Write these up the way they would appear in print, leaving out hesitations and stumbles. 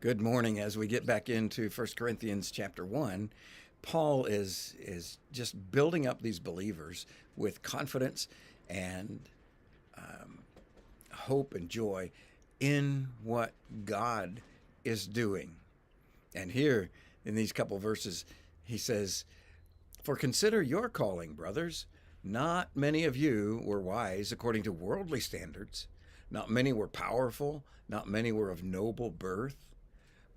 Good morning. As we get back into 1 Corinthians chapter 1, Paul is just building up these believers with confidence and hope and joy in what God is doing. And here in these couple verses, he says, "For consider your calling, brothers. Not many of you were wise according to worldly standards. Not many were powerful. Not many were of noble birth.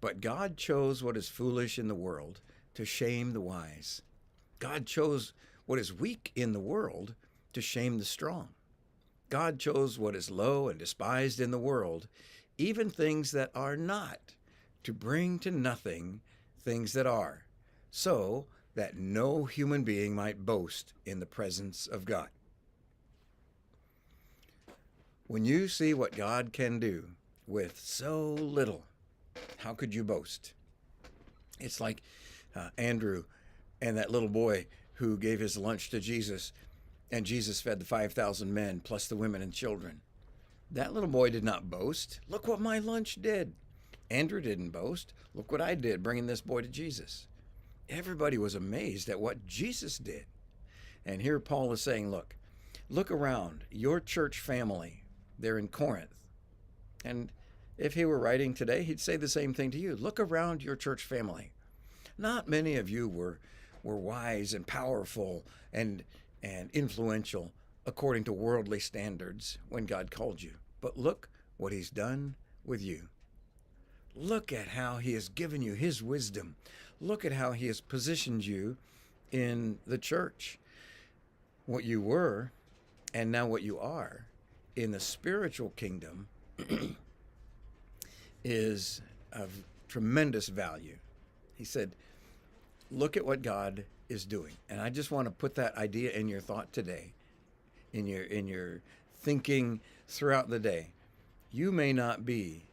But God chose what is foolish in the world to shame the wise. God chose what is weak in the world to shame the strong. God chose what is low and despised in the world, even things that are not, to bring to nothing things that are, so that no human being might boast in the presence of God." When you see what God can do with so little, how could you boast? It's like Andrew and that little boy who gave his lunch to Jesus, and Jesus fed the 5,000 men plus the women and children. That little boy did not boast. "Look what my lunch did." Andrew didn't boast. "Look what I did bringing this boy to Jesus." Everybody was amazed at what Jesus did. And here Paul is saying, look around your church family. They're in Corinth. And if he were writing today, he'd say the same thing to you. Look around your church family. Not many of you were wise and powerful and influential according to worldly standards when God called you. But look what he's done with you. Look at how he has given you his wisdom. Look at how he has positioned you in the church. What you were and now what you are in the spiritual kingdom is of tremendous value. He said, look at what God is doing. And I just want to put that idea in your thought today, in your thinking throughout the day. You may not be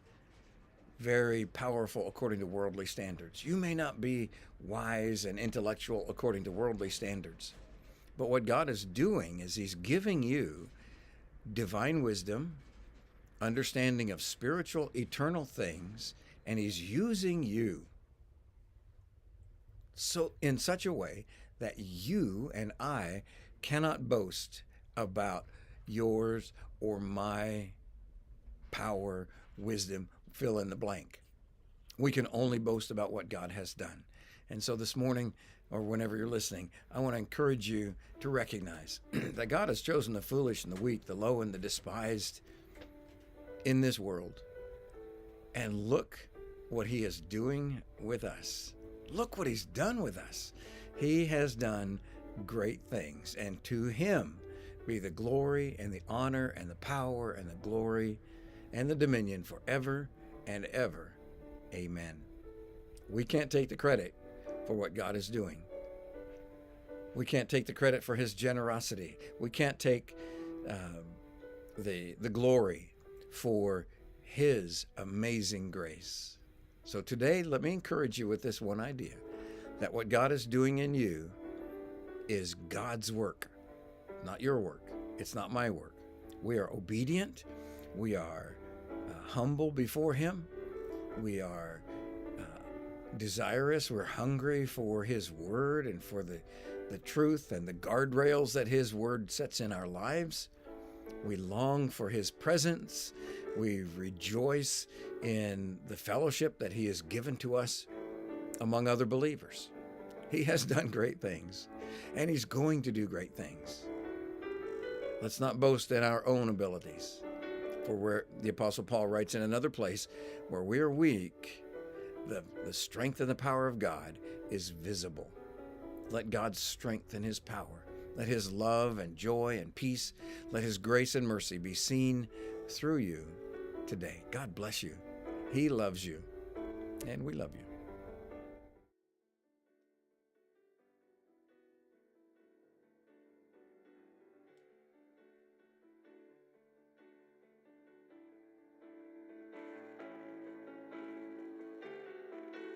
very powerful according to worldly standards. You may not be wise and intellectual according to worldly standards. But what God is doing is he's giving you divine wisdom, understanding of spiritual, eternal things, and he's using you so in such a way that you and I cannot boast about yours or my power, wisdom, fill in the blank. We can only boast about what God has done. And so this morning, or whenever you're listening, I want to encourage you to recognize that God has chosen the foolish and the weak, the low and the despised in this world. And look what he is doing with us. Look what he's done with us. He has done great things, and to him be the glory and the honor and the power and the glory and the dominion forever and ever. Amen. We can't take the credit for what God is doing. We can't take the credit for his generosity. We can't take the glory for his amazing grace. So today, let me encourage you with this one idea, that what God is doing in you is God's work, not your work. It's not my work. We are obedient. We are humble before him. We are desirous. We're hungry for his word and for the truth and the guardrails that his word sets in our lives. We long for his presence. We rejoice in the fellowship that he has given to us among other believers. He has done great things, and he's going to do great things. Let's not boast in our own abilities. For where the Apostle Paul writes in another place, where we are weak, the strength and the power of God is visible. Let God's strength and his power, let his love and joy and peace, let his grace and mercy be seen through you today. God bless you. He loves you, and we love you.